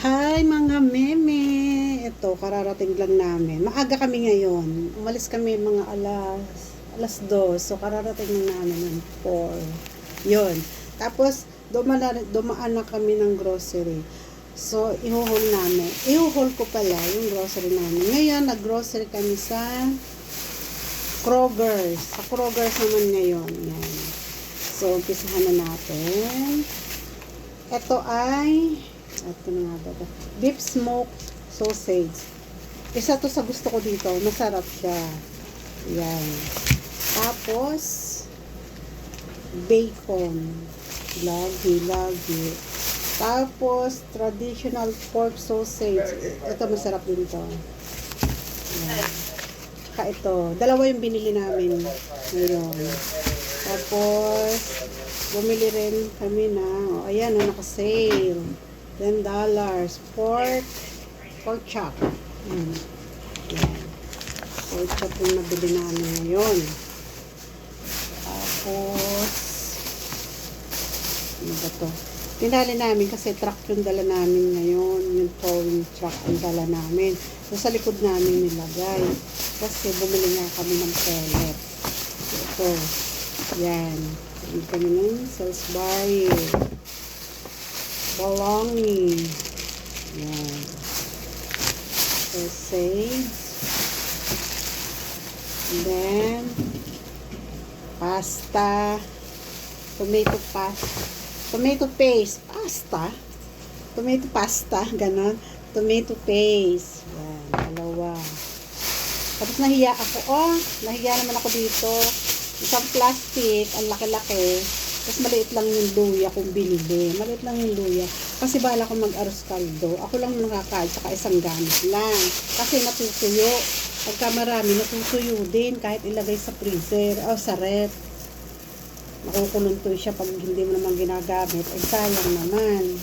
Hi mga meme! Ito, kararating lang namin. Maaga kami ngayon. Umalis kami mga alas 2. So, kararating lang namin ng 4. Yun. Tapos, dumaan na kami ng grocery. So, ihuhol namin. Ihuhol ko pala yung grocery namin. Ngayon, nag-grocery kami sa Kroger's. Sa Kroger's naman ngayon. Yan. So, umpisahan na natin. Ito na nga ba? Beef smoke sausage. Isa to sa gusto ko dito. Masarap siya. Yan. Tapos, bacon. Lagi. Tapos, traditional pork sausage. Ito, masarap din to. Yan. Tsaka ito. Dalawa yung binili namin. Ngayon. Tapos, bumili rin kami na, ayan, naka-sale. $10. Pork chop. Yan. Pork chop yung nabili namin ngayon. Tapos, ano ba to? Tinali namin kasi truck yung dala namin ngayon. Yung towing truck ang dala namin. So, sa likod namin nilagay. Kasi bumili nga kami ng pellet. Ito. Yan. Bumili kami ng Salisbury. Bologna. Yan. Sausage. And then, pasta. Tomato paste. Tomato pasta. Ganon. Tomato paste. Yan. Dalawa. Tapos nahiya ako. Nahiya naman ako dito. Isang plastic. Ang laki-laki. Tapos maliit lang yung luya kung binili. Maliit lang yung luya. Kasi bala ko mag-aros kaldo. Ako lang nakakain. Saka isang gamit lang. Kasi natutuyo. Pagka marami, natutuyo din. Kahit ilagay sa freezer. O sa ref. Makukulunto siya pag hindi mo naman ginagamit. Ay sayang naman.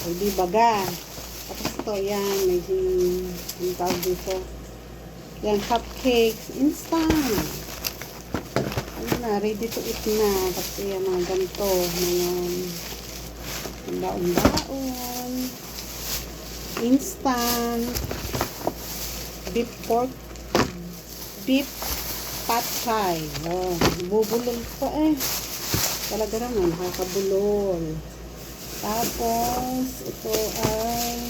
Ay di baga. Tapos ito yan. May yung tawag dito. Yan. Cupcakes. Instant. Ready to eat na. Kasi yung mga ganito. Ngayon, baon-baon. Instant. Beef pot pie. Oh, bubulol pa Talaga naman, nakakabulol. Tapos, ito ay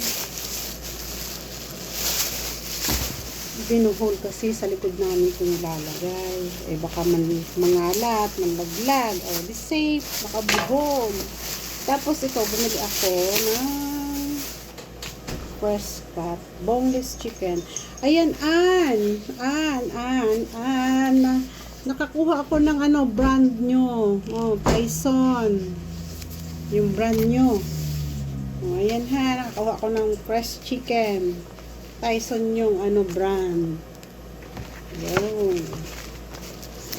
binuhol kasi sa likod namin kung nilalagay. Baka mangalat, manlaglag. Be safe, makabuhol. Tapos ito, bumili ako ng fresh cut, boneless chicken. Ayan, nakakuha ako ng brand nyo. Tyson. Yung brand nyo. Ayan nakakuha ako ng fresh chicken. Tyson yung brand. Yun.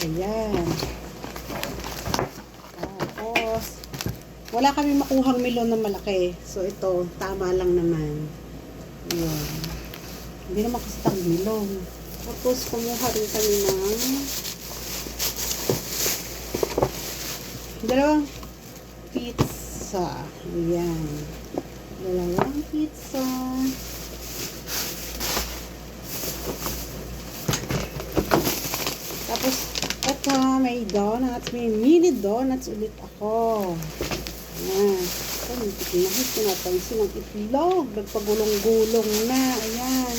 Ayan. Tapos, wala kami makuhang melon na malaki. So, ito, tama lang naman. Ayan. Hindi naman kasi tang melon. Tapos, kumuha rin kami ng dalawang pizza. Ayan. Dalawang pizza. Tapos, eto, may donuts. May mini donuts ulit ako. Ayan. Ito, hindi ko napansin ang itlog. Nagpagulong-gulong na. Ayan.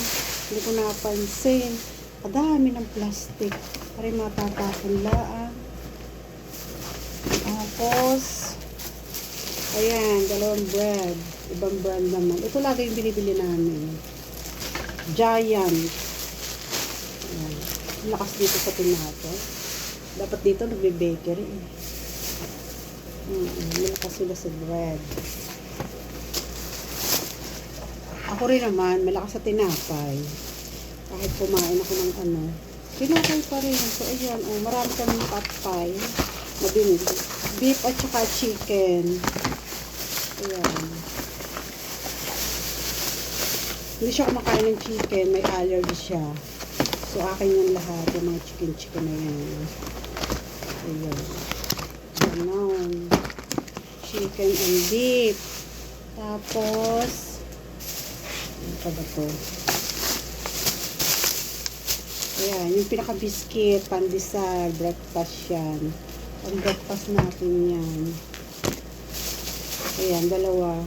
Hindi ko napansin. Kadami ng plastic. Para matatapon lang. Tapos, ayan, dalawang bread. Ibang brand naman. Ito lagi yung binibili namin. Giant. Ayan. Lakas dito sa tomato. Dapat dito nagbe-bakery. Malakas sila sa bread. Ako rin naman, malakas sa tinapay. Kahit kumain ako ng tinapay pa rin. So, ayan, marami kaming pot pie na binili. Beef at saka chicken. Ayan. Hindi siya kumakain ng chicken. May allergy siya. So, akin yung lahat. Yung mga chicken na yan. Ayan. Ganon. Chicken and beef. Tapos, pa ba to? Ayan, yung pinaka-biscuit, pandesal, breakfast yan. Ang breakfast natin yan. Ayan, dalawa.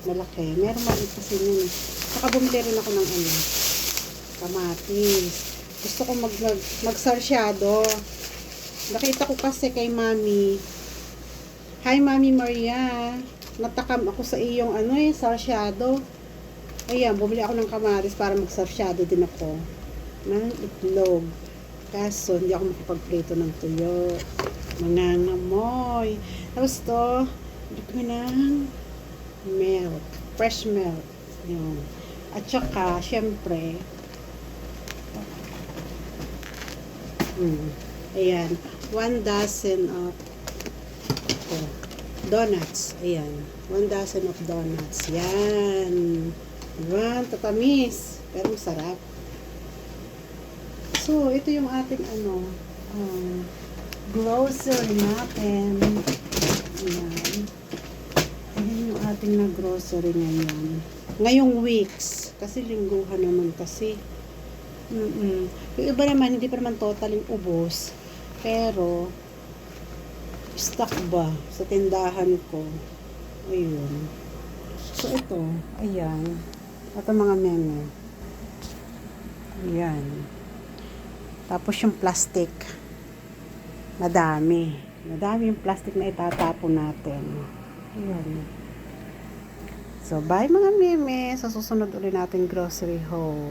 Malaki. Meron maliit kasi yun. Saka bumili rin ako ng ano, kamatis. Gusto ko mag-sarsyado. Nakita ko kasi kay Mami. Hi, Mami Maria. Natakam ako sa iyong ano sarsyado. Ayan, bumili ako ng kamatis para mag-sarsyado din ako ng itlog. Kaso, hindi ako makapagprito ng tuyo. Mangangamoy. Tapos to, bili ko ng milk. Fresh milk. Yun. At saka, syempre, ayan, 1 dozen of donuts. Ayan, 1 dozen of donuts. Yan. Diba? Tatamis. Pero masarap. So, ito yung ating grocery natin. Ayan. Ayan yung ating na grocery ngayon. Ngayong weeks. Kasi lingguhan naman kasi. Yung iba naman, hindi pa naman totaling ubos. Pero, stock ba sa tindahan ko. Ayun. So, ito. Ayan. Ito mga meme. Ayan. Tapos yung plastic. Madami. Madami yung plastic na itatapon natin. Ayan. So, bye mga meme. Sa susunod ulit natin grocery haul.